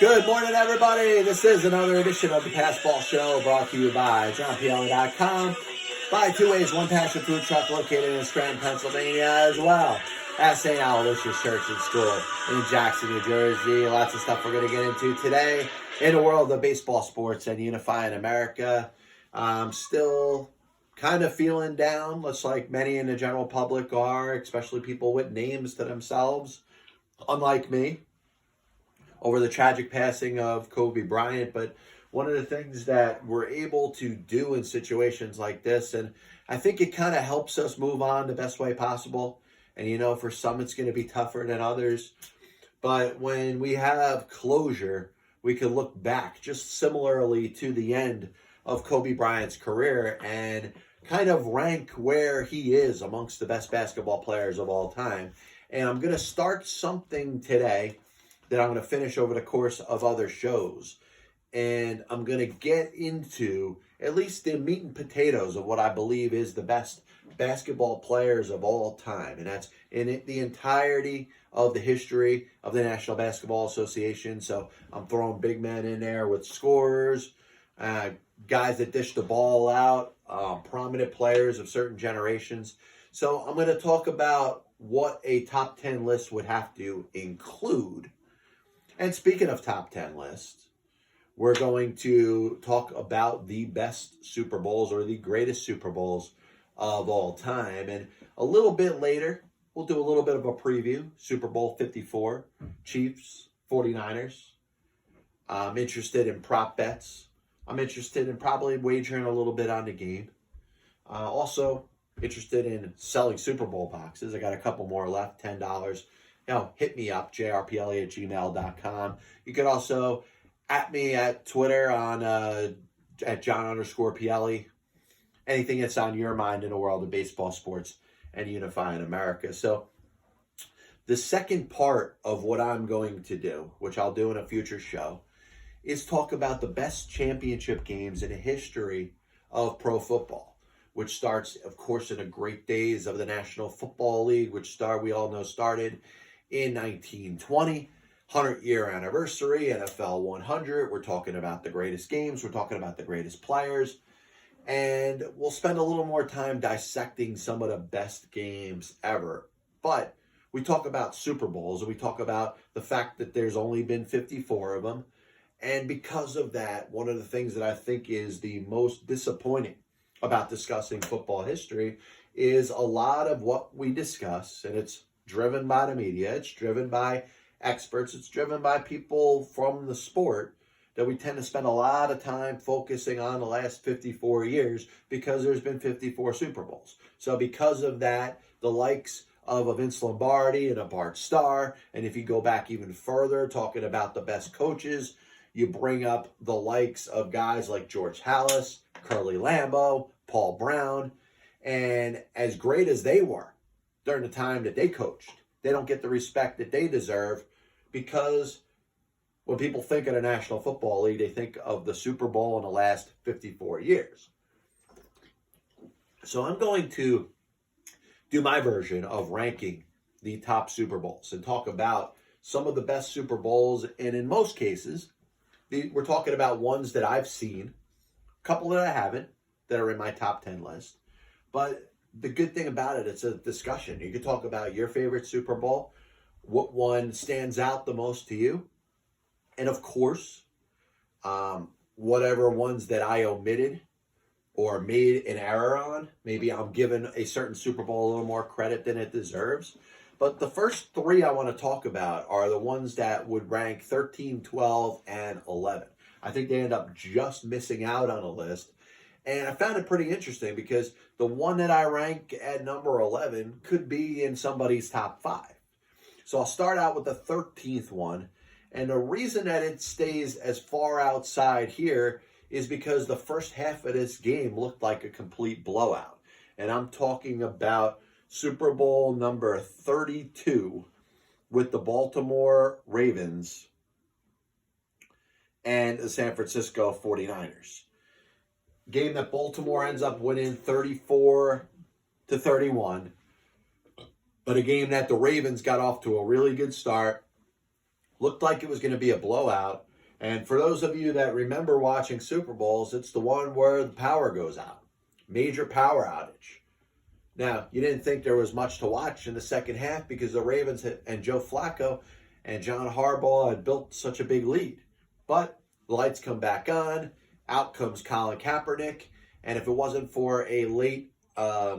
Good morning, everybody. This is another edition of the Passball Show brought to you by JohnPLA.com. By Two Ways, One Passion Food Truck located in Scranton, Pennsylvania, as well as St. Aloysius Church and School in Jackson, New Jersey. Lots of stuff we're going to get into today in the world of baseball, sports, and unifying America. I'm still kind of feeling down, looks like many in the general public are, especially people with names to themselves, unlike me, over the tragic passing of Kobe Bryant. But one of the things that we're able to do in situations like this, and I think it kind of helps us move on the best way possible. And, you know, for some, it's going to be tougher than others. But when we have closure, we can look back just similarly to the end of Kobe Bryant's career and kind of rank where he is amongst the best basketball players of all time. And I'm going to start something today that I'm going to finish over the course of other shows. And I'm going to get into at least the meat and potatoes of what I believe is the best basketball players of all time. And that's in the entirety of the history of the National Basketball Association. So I'm throwing big men in there with scorers, guys that dish the ball out, prominent players of certain generations. So I'm going to talk about what a top 10 list would have to include. And speaking of top 10 lists, we're going to talk about the best Super Bowls or the greatest Super Bowls of all time. And a little bit later, we'll do a little bit of a preview. Super Bowl 54, Chiefs, 49ers. I'm interested in prop bets. I'm interested in probably wagering a little bit on the game. Also interested in selling Super Bowl boxes. I got a couple more left, $10. Hit me up, jrpla@gmail.com. You could also at me at Twitter on at John_PLE. Anything that's on your mind in the world of baseball, sports, and unifying America. So the second part of what I'm going to do, which I'll do in a future show, is talk about the best championship games in the history of pro football, which starts, of course, in the great days of the National Football League, which we all know started in 1920, 100-year anniversary, NFL 100. We're talking about the greatest games. We're talking about the greatest players. And we'll spend a little more time dissecting some of the best games ever. But we talk about Super Bowls, and we talk about the fact that there's only been 54 of them. And because of that, one of the things that I think is the most disappointing about discussing football history is a lot of what we discuss, and it's driven by the media, it's driven by experts, it's driven by people from the sport, that we tend to spend a lot of time focusing on the last 54 years because there's been 54 Super Bowls. So because of that, the likes of a Vince Lombardi and a Bart Starr, and if you go back even further, talking about the best coaches, you bring up the likes of guys like George Halas, Curly Lambeau, Paul Brown, and as great as they were during the time that they coached, they don't get the respect that they deserve, because when people think of the National Football League, they think of the Super Bowl in the last 54 years. So I'm going to do my version of ranking the top Super Bowls and talk about some of the best Super Bowls. And in most cases, we're talking about ones that I've seen, a couple that I haven't, that are in my top 10 list. But the good thing about it, it's a discussion. You can talk about your favorite Super Bowl, what one stands out the most to you, and of course, whatever ones that I omitted or made an error on. Maybe I'm giving a certain Super Bowl a little more credit than it deserves. But the first three I want to talk about are the ones that would rank 13, 12, and 11. I think they end up just missing out on a list. And I found it pretty interesting because the one that I rank at number 11 could be in somebody's top 5. So I'll start out with the 13th one. And the reason that it stays as far outside here is because the first half of this game looked like a complete blowout. And I'm talking about Super Bowl number 32 with the Baltimore Ravens and the San Francisco 49ers. Game that Baltimore ends up winning 34-31. But a game that the Ravens got off to a really good start. Looked like it was going to be a blowout. And for those of you that remember watching Super Bowls, it's the one where the power goes out. Major power outage. Now, you didn't think there was much to watch in the second half because the Ravens and Joe Flacco and John Harbaugh had built such a big lead. But the lights come back on, out comes Colin Kaepernick, and if it wasn't for a late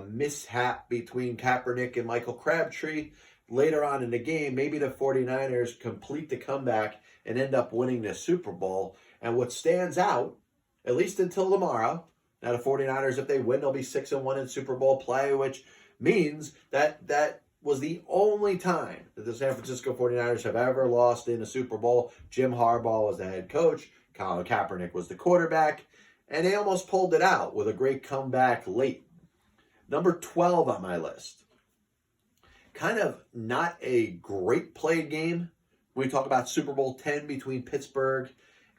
mishap between Kaepernick and Michael Crabtree, later on in the game, maybe the 49ers complete the comeback and end up winning the Super Bowl. And what stands out, at least until tomorrow, now the 49ers, if they win, they'll be 6-1 in Super Bowl play, which means that that was the only time that the San Francisco 49ers have ever lost in a Super Bowl. Jim Harbaugh was the head coach. Colin Kaepernick was the quarterback. And they almost pulled it out with a great comeback late. Number 12 on my list. Kind of not a great played game. We talk about Super Bowl X between Pittsburgh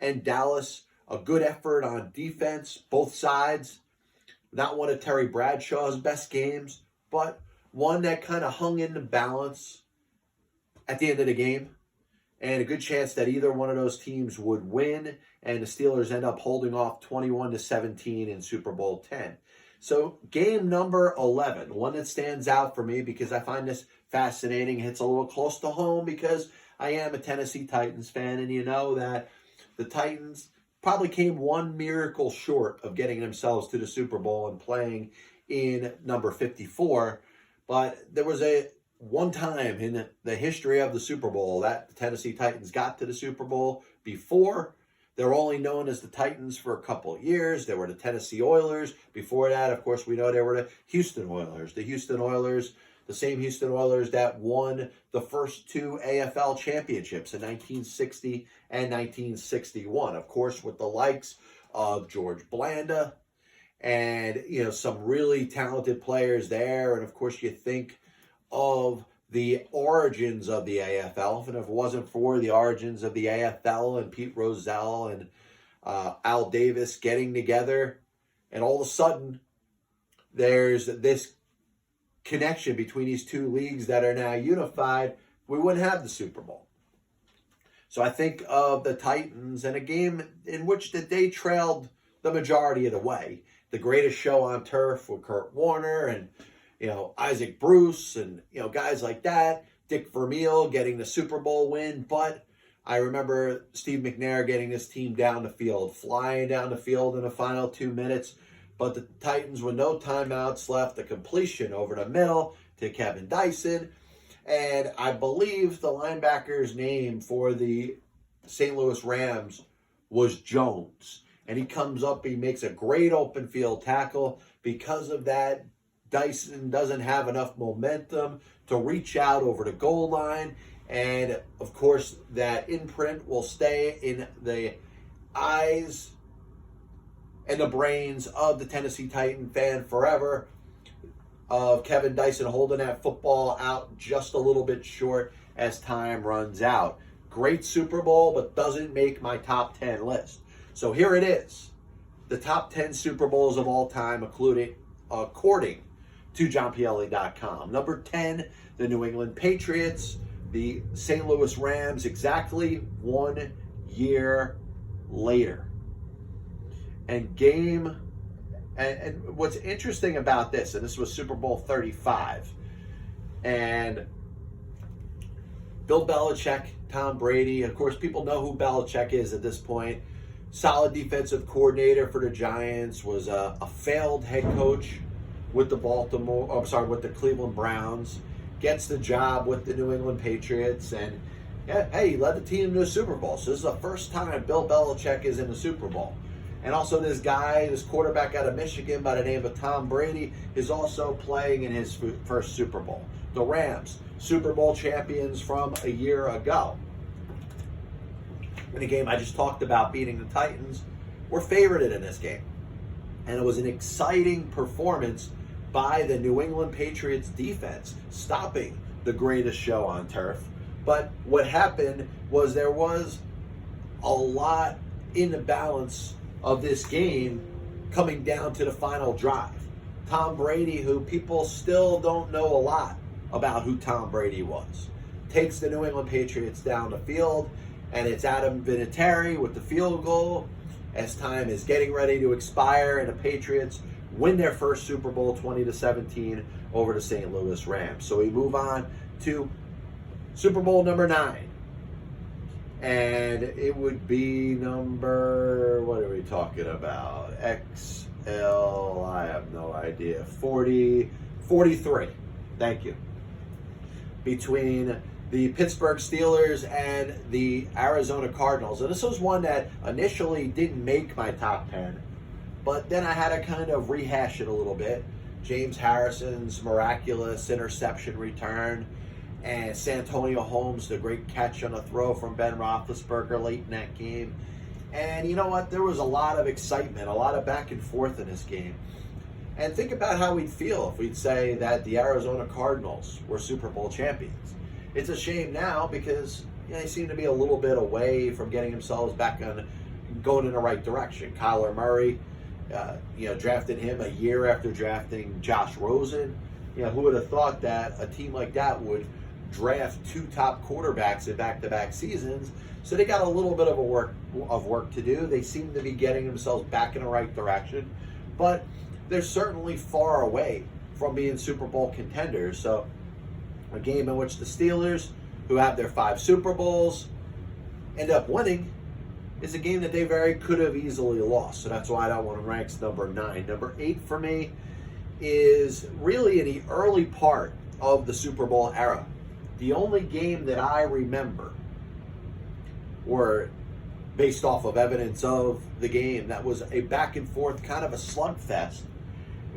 and Dallas. A good effort on defense, both sides. Not one of Terry Bradshaw's best games, but one that kind of hung in the balance at the end of the game. And a good chance that either one of those teams would win, and the Steelers end up holding off 21-17 in Super Bowl X. So game number 11, one that stands out for me because I find this fascinating, hits a little close to home because I am a Tennessee Titans fan, and you know that the Titans probably came one miracle short of getting themselves to the Super Bowl and playing in number 54. But there was one time in the history of the Super Bowl that the Tennessee Titans got to the Super Bowl. Before, they were only known as the Titans for a couple of years. They were the Tennessee Oilers. Before that, of course, we know they were the Houston Oilers. The Houston Oilers, the same Houston Oilers that won the first two AFL championships in 1960 and 1961. Of course, with the likes of George Blanda and, some really talented players there. And, of course, you think of the origins of the AFL. And if it wasn't for the origins of the AFL and Pete Rozelle and Al Davis getting together, and all of a sudden there's this connection between these two leagues that are now unified, we wouldn't have the Super Bowl. So I think of the Titans and a game in which that they trailed the majority of the way. The greatest show on turf with Kurt Warner and Isaac Bruce and, guys like that. Dick Vermeil getting the Super Bowl win. But I remember Steve McNair getting this team down the field, flying down the field in the final 2 minutes. But the Titans, with no timeouts left, the completion over the middle to Kevin Dyson. And I believe the linebacker's name for the St. Louis Rams was Jones. And he comes up, he makes a great open field tackle. Because of that, Dyson doesn't have enough momentum to reach out over the goal line. And, of course, that imprint will stay in the eyes and the brains of the Tennessee Titan fan forever, of Kevin Dyson holding that football out just a little bit short as time runs out. Great Super Bowl, but doesn't make my top 10 list. So here it is. The top 10 Super Bowls of all time, according to JohnPielli.com. Number 10, the New England Patriots, the St. Louis Rams, exactly 1 year later. And what's interesting about this, and this was Super Bowl 35, and Bill Belichick, Tom Brady, of course, people know who Belichick is at this point. Solid defensive coordinator for the Giants, was a failed head coach with the Cleveland Browns, gets the job with the New England Patriots, and he led the team to a Super Bowl. So this is the first time Bill Belichick is in the Super Bowl. And also this quarterback out of Michigan by the name of Tom Brady, is also playing in his first Super Bowl. The Rams, Super Bowl champions from a year ago. In the game I just talked about beating the Titans, were favorited in this game. And it was an exciting performance by the New England Patriots defense, stopping the greatest show on turf. But what happened was there was a lot in the balance of this game coming down to the final drive. Tom Brady, who people still don't know a lot about who Tom Brady was, takes the New England Patriots down the field, And it's Adam Vinatieri with the field goal as time is getting ready to expire, and the Patriots win their first Super Bowl 20-17 over the St. Louis Rams. So we move on to Super Bowl number 9. And it would be number, what are we talking about? XL, I have no idea. 43. Thank you. Between the Pittsburgh Steelers and the Arizona Cardinals. And this was one that initially didn't make my top 10, but then I had to kind of rehash it a little bit. James Harrison's miraculous interception return, and Santonio Holmes, the great catch on a throw from Ben Roethlisberger late in that game. And you know what? There was a lot of excitement, a lot of back and forth in this game. And think about how we'd feel if we'd say that the Arizona Cardinals were Super Bowl champions. It's a shame now because they seem to be a little bit away from getting themselves back on, going in the right direction. Kyler Murray, drafted him a year after drafting Josh Rosen. Who would have thought that a team like that would draft 2 top quarterbacks in back-to-back seasons? So they got a little bit of work to do. They seem to be getting themselves back in the right direction, but they're certainly far away from being Super Bowl contenders. So a game in which the Steelers, who have their 5 Super Bowls, end up winning is a game that they very could have easily lost. So that's why I don't want to rank number 9. Number 8 for me is really in the early part of the Super Bowl era. The only game that I remember, or based off of evidence of the game, that was a back and forth kind of a slugfest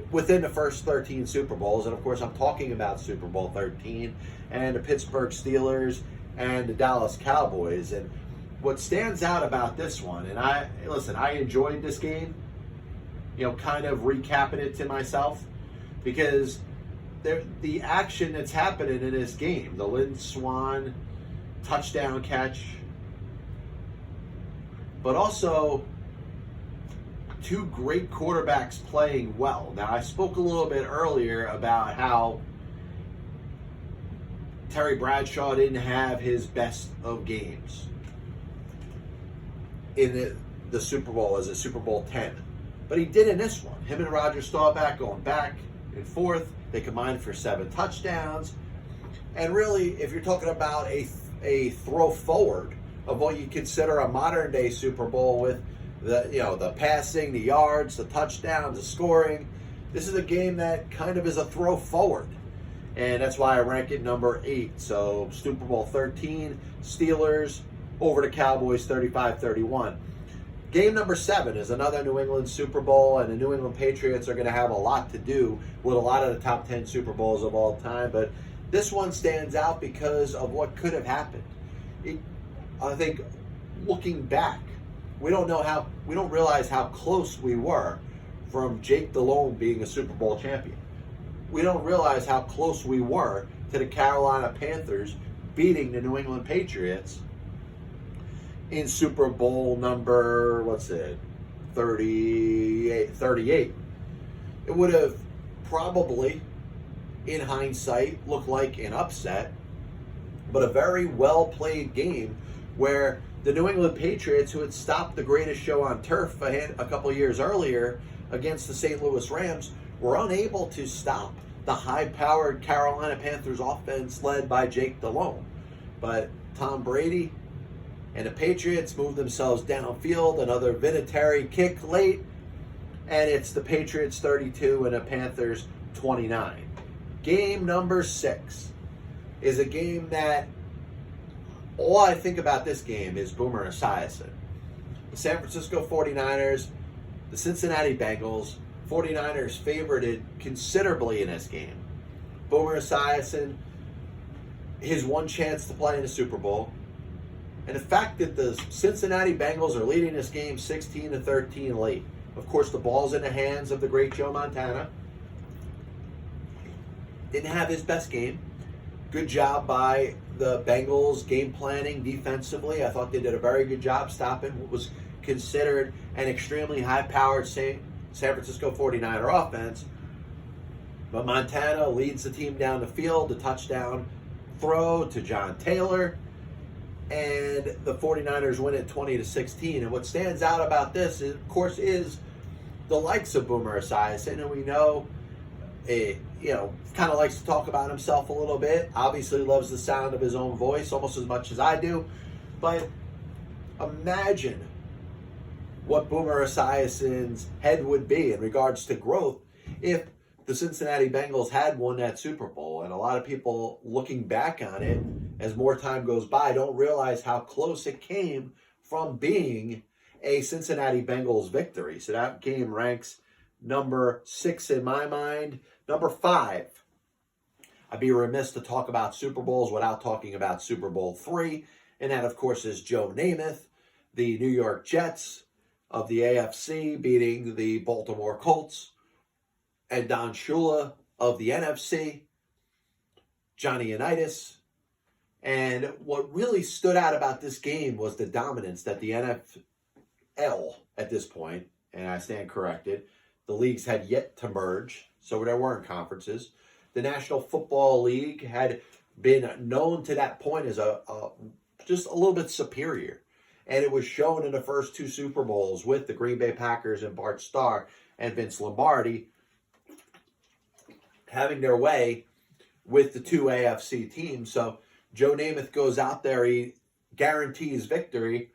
within the first 13 Super Bowls. And of course, I'm talking about Super Bowl 13 and the Pittsburgh Steelers and the Dallas Cowboys. And what stands out about this one, and I enjoyed this game, kind of recapping it to myself, because the action that's happening in this game, the Lynn Swann touchdown catch, but also 2 great quarterbacks playing well. Now, I spoke a little bit earlier about how Terry Bradshaw didn't have his best of games in the Super Bowl as a Super Bowl 10. But he did in this one. Him and Roger Staubach going back and forth. They combined for 7 touchdowns. And really, if you're talking about a throw forward of what you consider a modern day Super Bowl with the passing, the yards, the touchdowns, the scoring, this is a game that kind of is a throw forward. And that's why I rank it number 8. So Super Bowl 13, Steelers over the Cowboys 35-31. Game number 7 is another New England Super Bowl, and the New England Patriots are going to have a lot to do with a lot of the top 10 Super Bowls of all time. But this one stands out because of what could have happened. I think looking back, we don't realize how close we were from Jake Delhomme being a Super Bowl champion. We don't realize how close we were to the Carolina Panthers beating the New England Patriots in Super Bowl number, 38. It would have probably, in hindsight, looked like an upset, but a very well-played game where the New England Patriots, who had stopped the greatest show on turf a couple years earlier against the St. Louis Rams, were unable to stop the high-powered Carolina Panthers offense led by Jake Delhomme. But Tom Brady and the Patriots moved themselves downfield, another Vinatieri kick late, and it's the Patriots 32 and the Panthers 29. Game number 6 is a game that all I think about this game is Boomer Esiason. The San Francisco 49ers, the Cincinnati Bengals, 49ers favorited considerably in this game. Boomer Esiason, his one chance to play in the Super Bowl. And the fact that the Cincinnati Bengals are leading this game 16-13 late. Of course, the ball's in the hands of the great Joe Montana. Didn't have his best game. Good job by the Bengals game planning defensively. I thought they did a very good job stopping what was considered an extremely high-powered San Francisco 49er offense. But Montana leads the team down the field, the touchdown throw to John Taylor. and the 49ers win it 20-16. And what stands out about this, is, of course, is the likes of Boomer Esiason, and we know kind of likes to talk about himself a little bit. Obviously loves the sound of his own voice almost as much as I do. But imagine what Boomer Esiason's head would be in regards to growth if the Cincinnati Bengals had won that Super Bowl. And a lot of people looking back on it as more time goes by don't realize how close it came from being a Cincinnati Bengals victory. So that game ranks number 6 in my mind. Number 5, I'd be remiss to talk about Super Bowls without talking about Super Bowl III. And that, of course, is Joe Namath, the New York Jets of the AFC, beating the Baltimore Colts, and Don Shula of the NFC, Johnny Unitas. And what really stood out about this game was the dominance that the NFL, at this point, and I stand corrected, the leagues had yet to merge, so there weren't conferences. The National Football League had been known to that point as just a little bit superior. And it was shown in the first 2 Super Bowls with the Green Bay Packers and Bart Starr and Vince Lombardi having their way with the 2 AFC teams. So Joe Namath goes out there, he guarantees victory,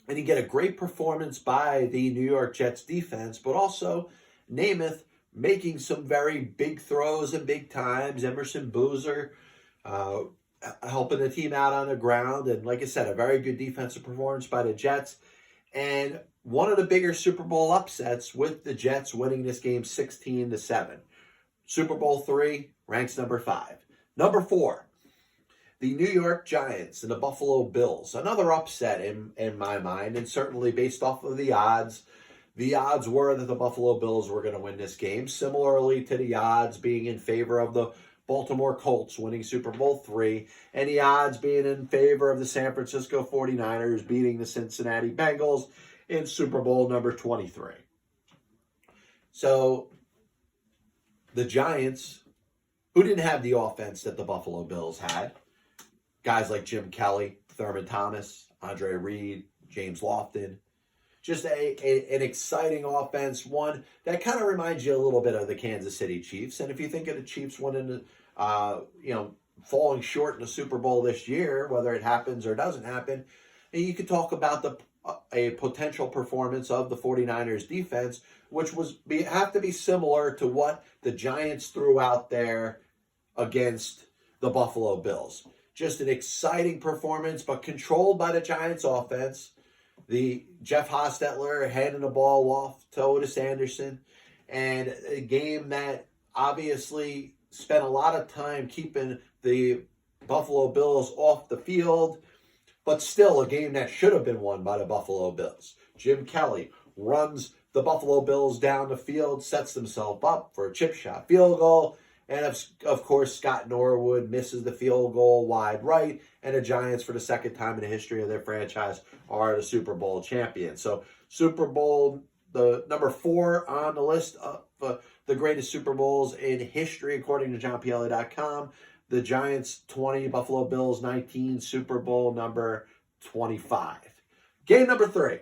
and you get a great performance by the New York Jets defense, but also Namath making some very big throws and big times. Emerson Boozer helping the team out on the ground. And like I said, a very good defensive performance by the Jets. And one of the bigger Super Bowl upsets with the Jets winning this game 16-7. Super Bowl III ranks number 5. Number 4, the New York Giants and the Buffalo Bills. Another upset in my mind, and certainly based off of the odds. The odds were that the Buffalo Bills were going to win this game, similarly to the odds being in favor of the Baltimore Colts winning Super Bowl III, and the odds being in favor of the San Francisco 49ers beating the Cincinnati Bengals in Super Bowl number 23. So the Giants, who didn't have the offense that the Buffalo Bills had, guys like Jim Kelly, Thurman Thomas, Andre Reed, James Lofton, just an exciting offense, one that kind of reminds you a little bit of the Kansas City Chiefs. And if you think of the Chiefs winning, falling short in the Super Bowl this year, whether it happens or doesn't happen, and you could talk about a potential performance of the 49ers defense, which have to be similar to what the Giants threw out there against the Buffalo Bills. Just an exciting performance, but controlled by the Giants offense. The Jeff Hostetler handing the ball off to Otis Anderson, and a game that obviously spent a lot of time keeping the Buffalo Bills off the field, but still a game that should have been won by the Buffalo Bills. Jim Kelly runs the Buffalo Bills down the field, sets himself up for a chip shot field goal, and of course Scott Norwood misses the field goal wide right, and the Giants, for the second time in the history of their franchise, are the Super Bowl champions. So Super Bowl, the number 4 on the list of the greatest Super Bowls in history, according to JohnPielli.com. The Giants 20, Buffalo Bills 19, Super Bowl number 25. Game number 3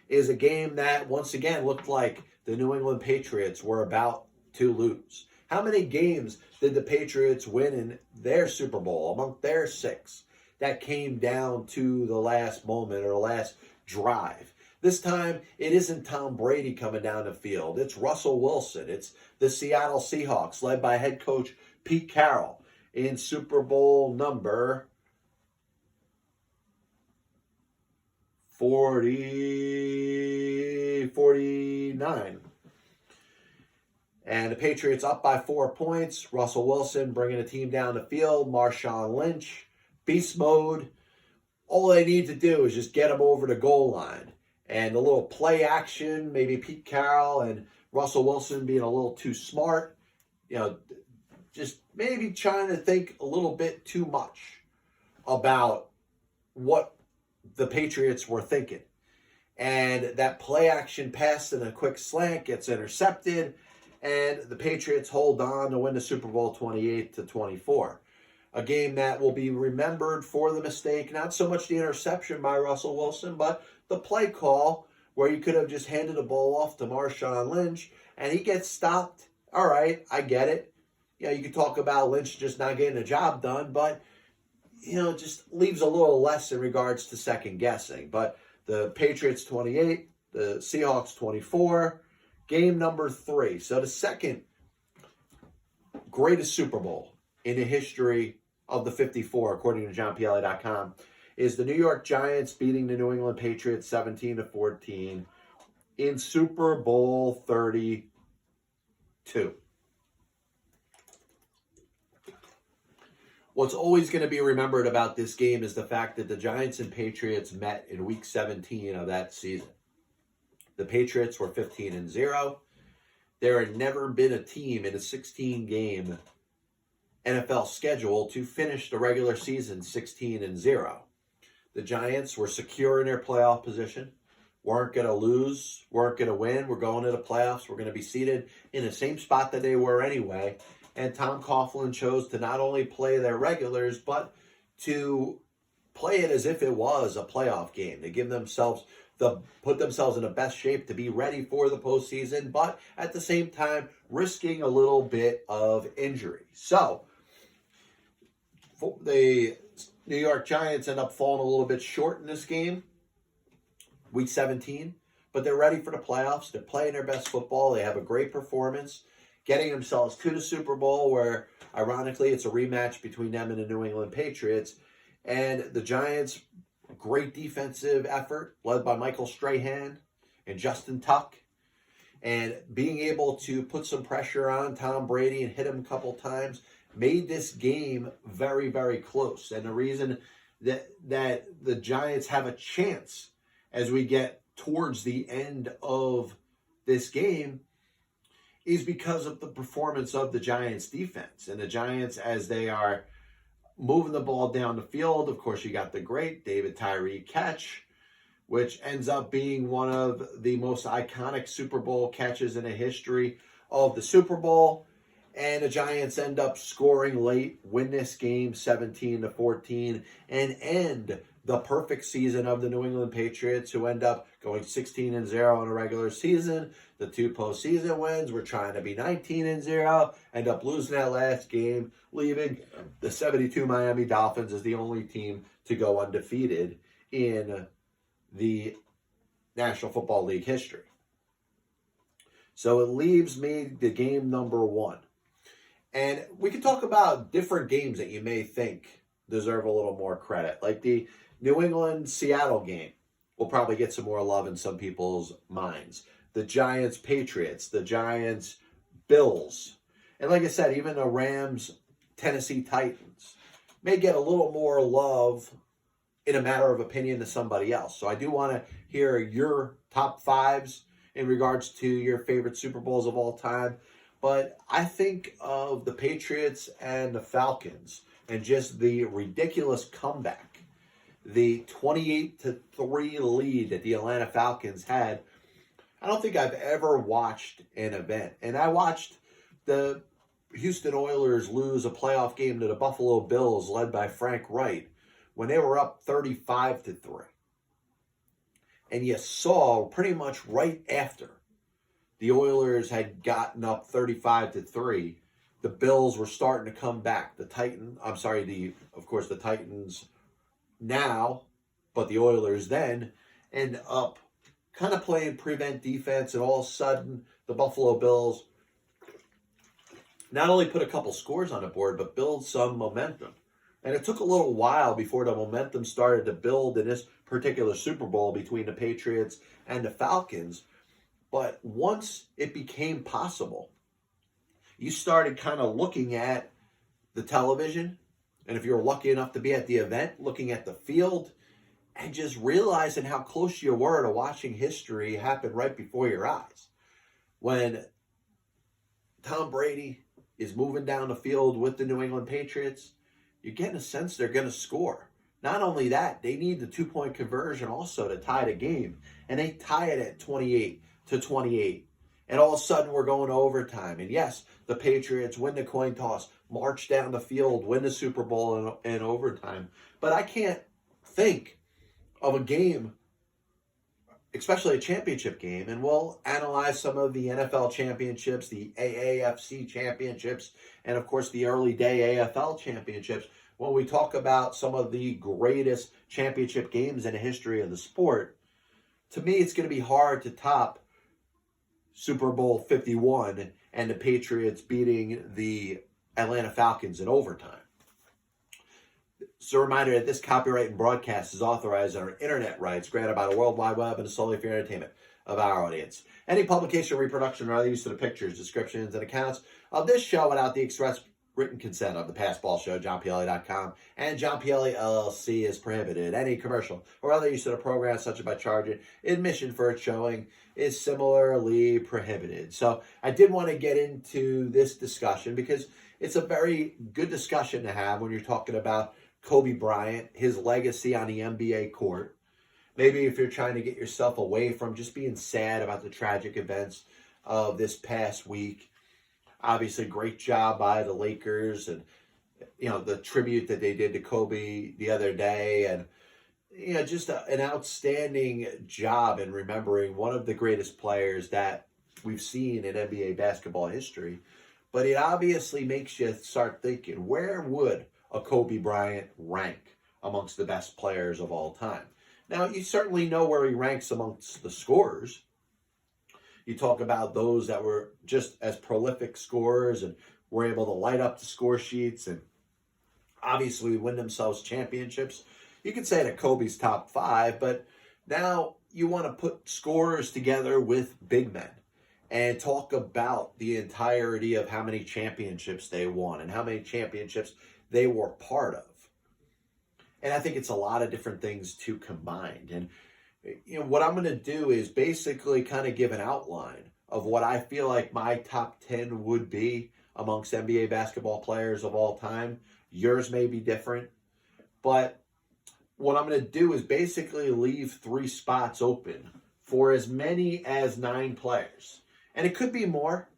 is a game that, once again, looked like the New England Patriots were about to lose. How many games did the Patriots win in their Super Bowl, among their 6, that came down to the last moment or the last drive? This time, it isn't Tom Brady coming down the field. It's Russell Wilson. It's the Seattle Seahawks, led by head coach Pete Carroll, in Super Bowl number 49. And the Patriots up by 4 points. Russell Wilson bringing the team down the field. Marshawn Lynch, beast mode. All they need to do is just get them over the goal line. And a little play action, maybe Pete Carroll and Russell Wilson being a little too smart. Just maybe trying to think a little bit too much about what the Patriots were thinking. And that play action pass and a quick slant gets intercepted. And the Patriots hold on to win the Super Bowl 28-24. A game that will be remembered for the mistake, not so much the interception by Russell Wilson, but the play call where you could have just handed the ball off to Marshawn Lynch and he gets stopped. All right, I get it. You know, you could talk about Lynch just not getting the job done, but, you know, it just leaves a little less in regards to second guessing. But the Patriots 28, the Seahawks 24, game number 3. So the second greatest Super Bowl in the history of the 54, according to JohnPLA.com, is the New York Giants beating the New England Patriots 17-14 in Super Bowl 32. What's always going to be remembered about this game is the fact that the Giants and Patriots met in Week 17 of that season. The Patriots were 15-0. There had never been a team in a 16-game NFL schedule to finish the regular season 16-0. The Giants were secure in their playoff position, weren't going to lose, weren't going to win. We're going to the playoffs. We're going to be seated in the same spot that they were anyway. And Tom Coughlin chose to not only play their regulars, but to play it as if it was a playoff game. They put themselves in the best shape to be ready for the postseason, but at the same time, risking a little bit of injury. So, the New York Giants end up falling a little bit short in this game, Week 17, but they're ready for the playoffs. They're playing their best football. They have a great performance, getting themselves to the Super Bowl, where, ironically, it's a rematch between them and the New England Patriots. And the Giants, great defensive effort, led by Michael Strahan and Justin Tuck, and being able to put some pressure on Tom Brady and hit him a couple times, made this game very, very close. And the reason that the Giants have a chance as we get towards the end of this game is because of the performance of the Giants defense. And the Giants, as they are moving the ball down the field, of course, you got the great David Tyree catch, which ends up being one of the most iconic Super Bowl catches in the history of the Super Bowl. And the Giants end up scoring late, win this game 17-14, and end the perfect season of the New England Patriots, who end up going 16-0 in a regular season. The 2 postseason wins were trying to be 19-0, end up losing that last game, leaving the 72 Miami Dolphins as the only team to go undefeated in the National Football League history. So it leaves me the game number 1. And we can talk about different games that you may think deserve a little more credit. Like the New England-Seattle game will probably get some more love in some people's minds. The Giants-Patriots, the Giants-Bills. And like I said, even the Rams-Tennessee Titans may get a little more love in a matter of opinion to somebody else. So I do want to hear your top 5s in regards to your favorite Super Bowls of all time. But I think of the Patriots and the Falcons and just the ridiculous comeback, the 28-3 lead that the Atlanta Falcons had. I don't think I've ever watched an event. And I watched the Houston Oilers lose a playoff game to the Buffalo Bills led by Frank Wright when they were up 35-3. And you saw pretty much right after the Oilers had gotten up 35-3, the Bills were starting to come back. The Titans now, but the Oilers then end up kind of playing prevent defense, and all of a sudden the Buffalo Bills not only put a couple scores on the board, but build some momentum. And it took a little while before the momentum started to build in this particular Super Bowl between the Patriots and the Falcons. But once it became possible, you started kind of looking at the television, and if you were lucky enough to be at the event, looking at the field, and just realizing how close you were to watching history happen right before your eyes. When Tom Brady is moving down the field with the New England Patriots, you're getting a sense they're going to score. Not only that, they need the 2-point conversion also to tie the game, and they tie it at 28-28. And all of a sudden, we're going to overtime. And yes, the Patriots win the coin toss, march down the field, win the Super Bowl in overtime. But I can't think of a game, especially a championship game, and we'll analyze some of the NFL championships, the AAFC championships, and of course the early day AFL championships. When we talk about some of the greatest championship games in the history of the sport, to me it's going to be hard to top Super Bowl 51 and the Patriots beating the Atlanta Falcons in overtime. So a reminder that this copyright and broadcast is authorized under internet rights granted by the World Wide Web and is solely for entertainment of our audience. Any publication, reproduction, or other use of the pictures, descriptions, and accounts of this show without the express written consent of the Passball Show, JohnPLA.com, and John PLA LLC is prohibited. Any commercial or other use of the program, such as by charging admission for its showing, is similarly prohibited. So I did want to get into this discussion because it's a very good discussion to have when you're talking about Kobe Bryant, his legacy on the NBA court. Maybe if you're trying to get yourself away from just being sad about the tragic events of this past week. Obviously, great job by the Lakers and, the tribute that they did to Kobe the other day. And, just an outstanding job in remembering one of the greatest players that we've seen in NBA basketball history. But it obviously makes you start thinking, where would a Kobe Bryant rank amongst the best players of all time? Now, you certainly know where he ranks amongst the scorers. You talk about those that were just as prolific scorers and were able to light up the score sheets and obviously win themselves championships. You could say that Kobe's top 5, but now you want to put scorers together with big men and talk about the entirety of how many championships they won and how many championships they were part of. And I think it's a lot of different things to combine. And what I'm going to do is basically kind of give an outline of what I feel like my top 10 would be amongst NBA basketball players of all time. Yours may be different, but what I'm going to do is basically leave 3 spots open for as many as 9 players. And it could be more.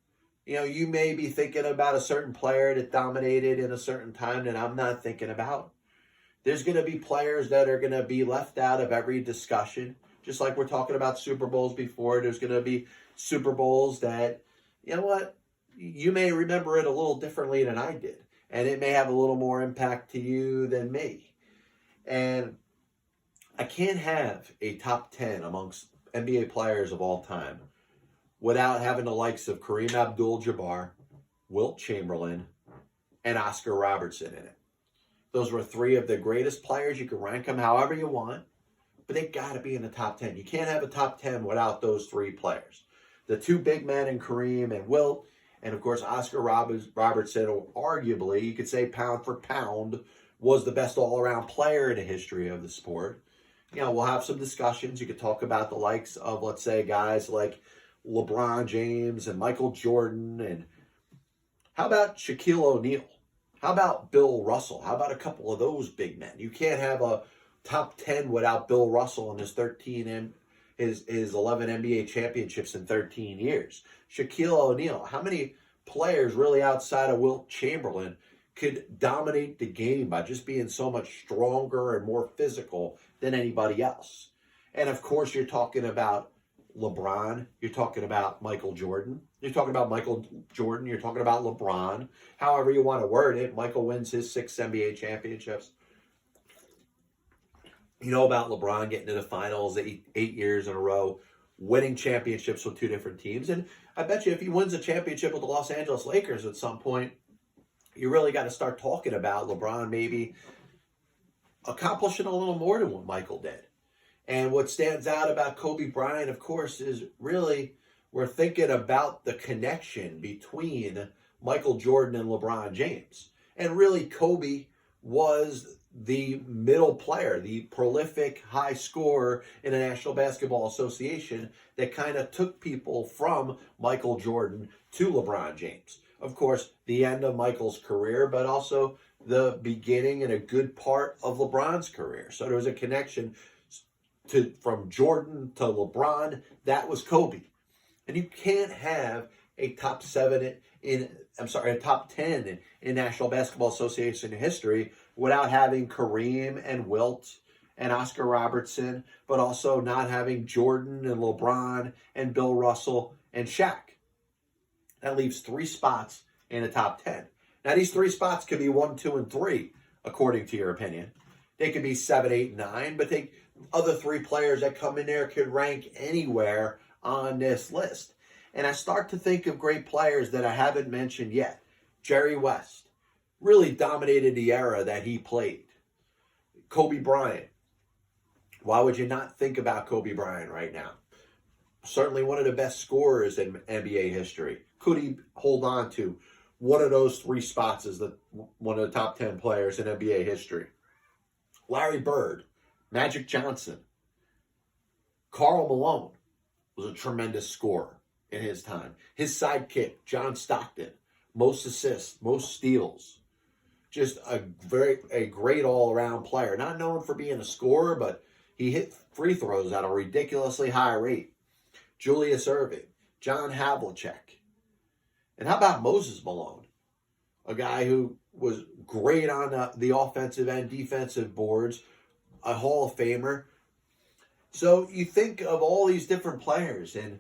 You may be thinking about a certain player that dominated in a certain time that I'm not thinking about. There's going to be players that are going to be left out of every discussion. Just like we're talking about Super Bowls before, there's going to be Super Bowls that, you may remember it a little differently than I did. And it may have a little more impact to you than me. And I can't have a top 10 amongst NBA players of all time without having the likes of Kareem Abdul-Jabbar, Wilt Chamberlain, and Oscar Robertson in it. Those were 3 of the greatest players. You can rank them however you want, but they got to be in the top 10. You can't have a top 10 without those 3 players. The 2 big men in Kareem and Wilt, and of course Oscar Robertson, or arguably, you could say pound for pound, was the best all-around player in the history of the sport. We'll have some discussions. You could talk about the likes of, let's say, guys like LeBron James and Michael Jordan. And how about Shaquille O'Neal? How about Bill Russell? How about a couple of those big men? You can't have a top 10 without Bill Russell and his 11 NBA championships in 13 years. Shaquille O'Neal. How many players really outside of Wilt Chamberlain could dominate the game by just being so much stronger and more physical than anybody else? And of course, you're talking about LeBron. You're talking about Michael Jordan. You're talking about Michael Jordan. You're talking about LeBron. However you want to word it, Michael wins his 6 NBA championships. You know about LeBron getting to the finals 8 years in a row, winning championships with 2 different teams. And I bet you if he wins a championship with the Los Angeles Lakers at some point, you really got to start talking about LeBron maybe accomplishing a little more than what Michael did. And what stands out about Kobe Bryant, of course, is really we're thinking about the connection between Michael Jordan and LeBron James. And really, Kobe was the middle player, the prolific high scorer in the National Basketball Association that kind of took people from Michael Jordan to LeBron James. Of course, the end of Michael's career, but also the beginning and a good part of LeBron's career. So there was a connection from Jordan to LeBron. That was Kobe. And you can't have a top 10 in National Basketball Association history without having Kareem and Wilt and Oscar Robertson, but also not having Jordan and LeBron and Bill Russell and Shaq. That leaves 3 spots in the top 10. Now, these 3 spots could be 1, 2, and 3, according to your opinion. They could be 7, 8, 9, but other 3 players that come in there could rank anywhere on this list. And I start to think of great players that I haven't mentioned yet. Jerry West really dominated the era that he played. Kobe Bryant. Why would you not think about Kobe Bryant right now? Certainly one of the best scorers in NBA history. Could he hold on to one of those 3 spots as one of the top 10 players in NBA history? Larry Bird, Magic Johnson, Karl Malone was a tremendous scorer in his time. His sidekick, John Stockton, most assists, most steals. Just a great all-around player. Not known for being a scorer, but he hit free throws at a ridiculously high rate. Julius Erving, John Havlicek. And how about Moses Malone? A guy who was great on the offensive and defensive boards, a Hall of Famer. So you think of all these different players, and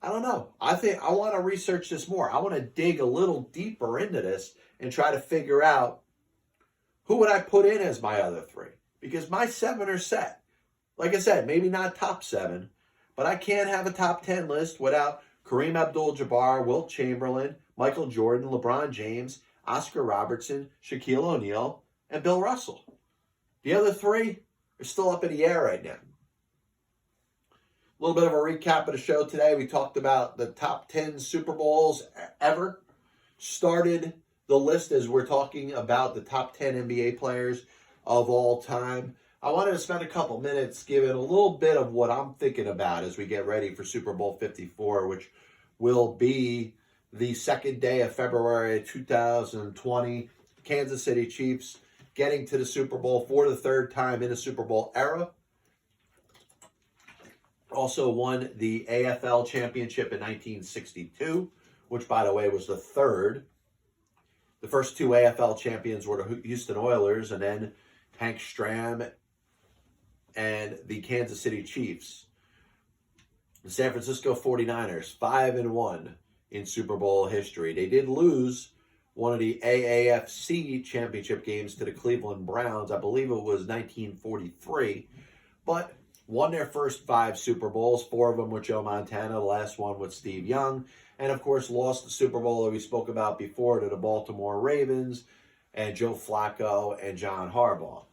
I don't know. I think I want to research this more. I want to dig a little deeper into this and try to figure out who would I put in as my other 3. Because my 7 are set. Like I said, maybe not top 7, but I can't have a top 10 list without Kareem Abdul-Jabbar, Wilt Chamberlain, Michael Jordan, LeBron James, Oscar Robertson, Shaquille O'Neal, and Bill Russell. The other 3 are still up in the air right now. A little bit of a recap of the show today. We talked about the top 10 Super Bowls ever. Started the list as we're talking about the top 10 NBA players of all time. I wanted to spend a couple minutes giving a little bit of what I'm thinking about as we get ready for Super Bowl 54, which will be the 2nd day of February 2020. Kansas City Chiefs getting to the Super Bowl for the 3rd time in the Super Bowl era. Also won the AFL Championship in 1962, which, by the way, was the 3rd. The first 2 AFL champions were the Houston Oilers, and then Hank Stram and the Kansas City Chiefs. The San Francisco 49ers, 5-1 in Super Bowl history. They did lose one of the AAFC Championship games to the Cleveland Browns. I believe it was 1943, but won their first 5 Super Bowls, 4 of them with Joe Montana, the last one with Steve Young, and of course lost the Super Bowl that we spoke about before to the Baltimore Ravens and Joe Flacco and John Harbaugh.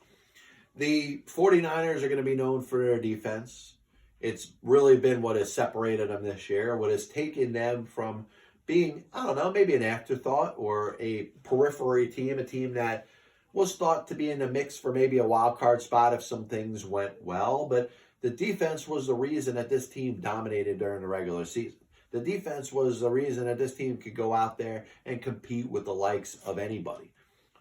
The 49ers are going to be known for their defense. It's really been what has separated them this year, what has taken them from being, I don't know, maybe an afterthought or a periphery team, a team that was thought to be in the mix for maybe a wild card spot if some things went well, but the defense was the reason that this team dominated during the regular season. The defense was the reason that this team could go out there and compete with the likes of anybody.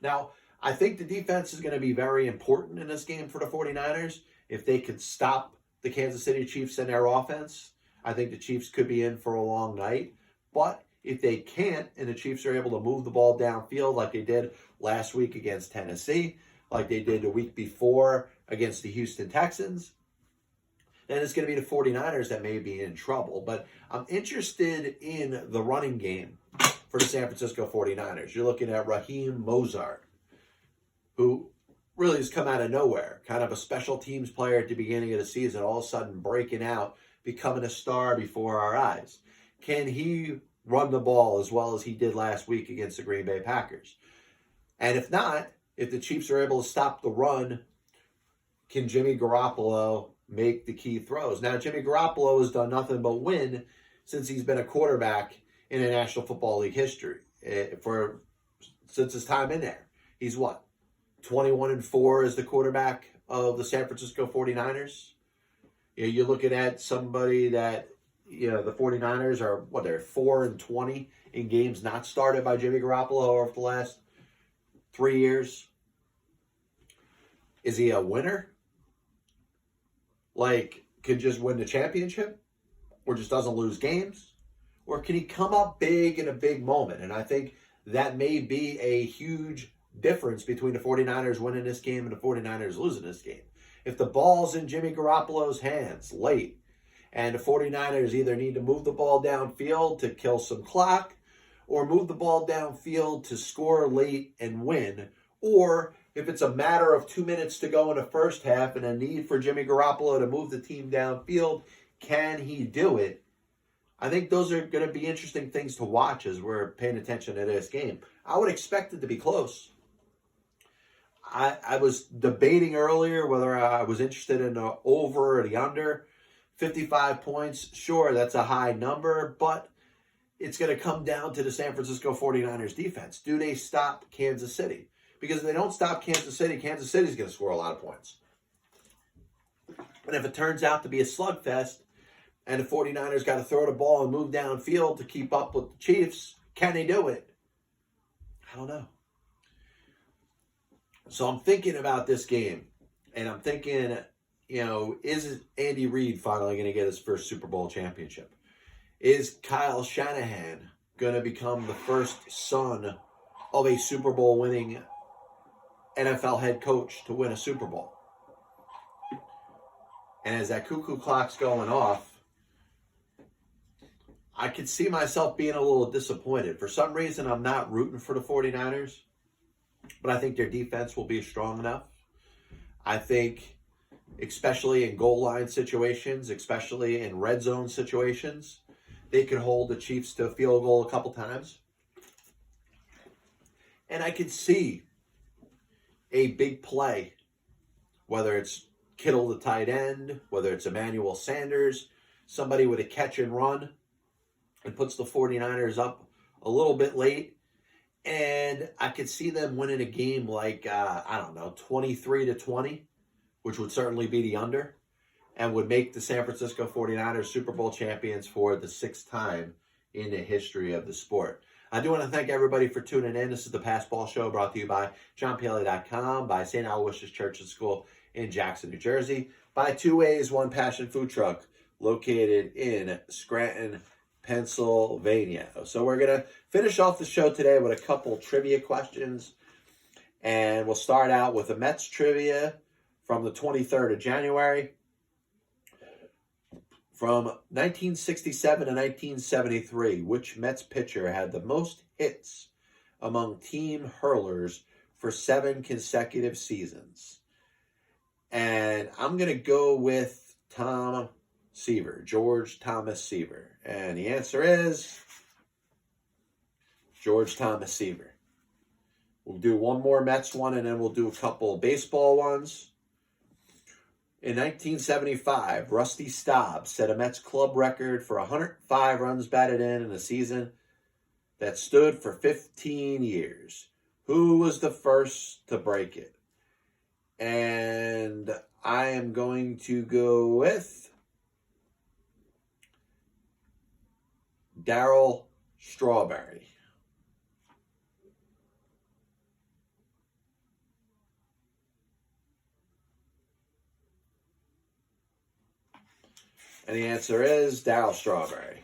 Now, I think the defense is going to be very important in this game for the 49ers. If they could stop the Kansas City Chiefs and their offense, I think the Chiefs could be in for a long night. But if they can't, and the Chiefs are able to move the ball downfield like they did last week against Tennessee, like they did the week before against the Houston Texans, then it's going to be the 49ers that may be in trouble. But I'm interested in the running game for the San Francisco 49ers. You're looking at Raheem Mostert, who really has come out of nowhere, kind of a special teams player at the beginning of the season, all of a sudden breaking out, becoming a star before our eyes. Can he run the ball as well as he did last week against the Green Bay Packers? And if not, if the Chiefs are able to stop the run, can Jimmy Garoppolo make the key throws? Now, Jimmy Garoppolo has done nothing but win since he's been a quarterback in the National Football League history. Since his time in there. He's what? 21-4 as the quarterback of the San Francisco 49ers. You're looking at somebody that, the 49ers are, they're 4-20 in games not started by Jimmy Garoppolo over the last 3 years. Is he a winner? Like, could just win the championship? Or just doesn't lose games? or can he come up big in a big moment? And I think that may be a huge difference between the 49ers winning this game and the 49ers losing this game. If the ball's in Jimmy Garoppolo's hands late, and the 49ers either need to move the ball downfield to kill some clock, or move the ball downfield to score late and win, or if it's a matter of 2 minutes to go in the first half and a need for Jimmy Garoppolo to move the team downfield, can he do it? I think those are going to be interesting things to watch as we're paying attention to this game. I would expect it to be close. I was debating earlier whether I was interested in the over or the under. 55 points, sure, that's a high number, but it's going to come down to the San Francisco 49ers defense. Do they stop Kansas City? Because if they don't stop Kansas City's going to score a lot of points. And if it turns out to be a slugfest, and the 49ers got to throw the ball and move downfield to keep up with the Chiefs, can they do it? I don't know. So I'm thinking about this game, and I'm thinking, is Andy Reid finally going to get his first Super Bowl championship? Is Kyle Shanahan going to become the first son of a Super Bowl winning NFL head coach to win a Super Bowl? And as that cuckoo clock's going off, I could see myself being a little disappointed. For some reason, I'm not rooting for the 49ers, but I think their defense will be strong enough. I think, especially in goal line situations, especially in red zone situations, they could hold the Chiefs to a field goal a couple times. And I could see a big play, whether it's Kittle the tight end, whether it's Emmanuel Sanders, somebody with a catch and run, and puts the 49ers up a little bit late. And I could see them winning a game like, 23-20, which would certainly be the under, and would make the San Francisco 49ers Super Bowl champions for the 6th time in the history of the sport. I do want to thank everybody for tuning in. This is the Pass Ball Show, brought to you by JohnPLA.com, by St. Aloysius Church and School in Jackson, New Jersey, by Two Ways, One Passion Food Truck, located in Scranton, Pennsylvania. So we're going to finish off the show today with a couple trivia questions. And we'll start out with a Mets trivia from the 23rd of January. From 1967 to 1973, which Mets pitcher had the most hits among team hurlers for 7 consecutive seasons? And I'm going to go with Tom Seaver, George Thomas Seaver. And the answer is George Thomas Seaver. We'll do one more Mets one, and then we'll do a couple baseball ones. In 1975, Rusty Staub set a Mets club record for 105 runs batted in a season that stood for 15 years. Who was the first to break it? And I am going to go with Darryl Strawberry. And the answer is Darryl Strawberry.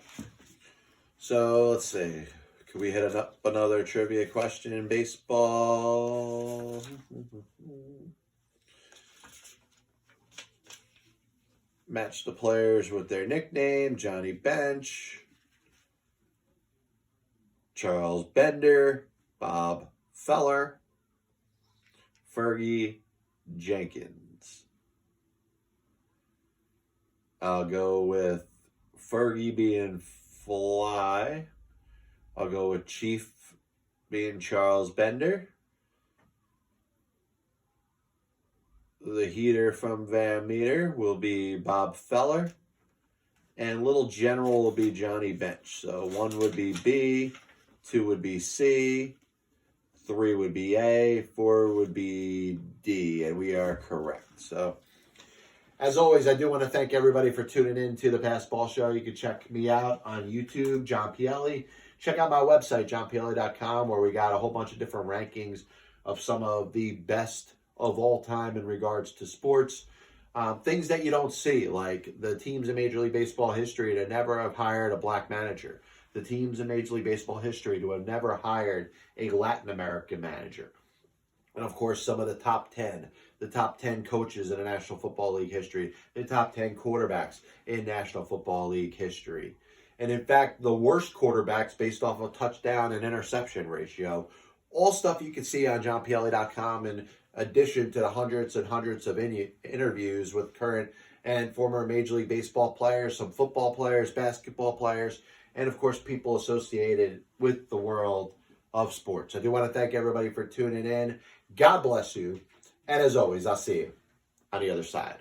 So let's see. Could we hit up another trivia question in baseball? Match the players with their nickname. Johnny Bench, Charles Bender, Bob Feller, Fergie Jenkins. I'll go with Fergie being Fly. I'll go with Chief being Charles Bender. The heater from Van Meter will be Bob Feller. And Little General will be Johnny Bench. So 1 would be B, 2 would be C, 3 would be A, 4 would be D. And we are correct. So, as always, I do want to thank everybody for tuning in to the Pass Ball Show. You can check me out on YouTube, John Pielli. Check out my website, johnpielli.com, where we got a whole bunch of different rankings of some of the best of all time in regards to sports. Things that you don't see, like the teams in Major League Baseball history that never have hired a black manager. the teams in Major League Baseball history to have never hired a Latin American manager. And of course, some of the top 10 coaches in the National Football League history, the top 10 quarterbacks in National Football League history. And in fact, the worst quarterbacks based off of touchdown and interception ratio. All stuff you can see on johnpielli.com, in addition to the hundreds and hundreds of interviews with current and former Major League Baseball players, some football players, basketball players, and of course, people associated with the world of sports. I do want to thank everybody for tuning in. God bless you. And as always, I'll see you on the other side.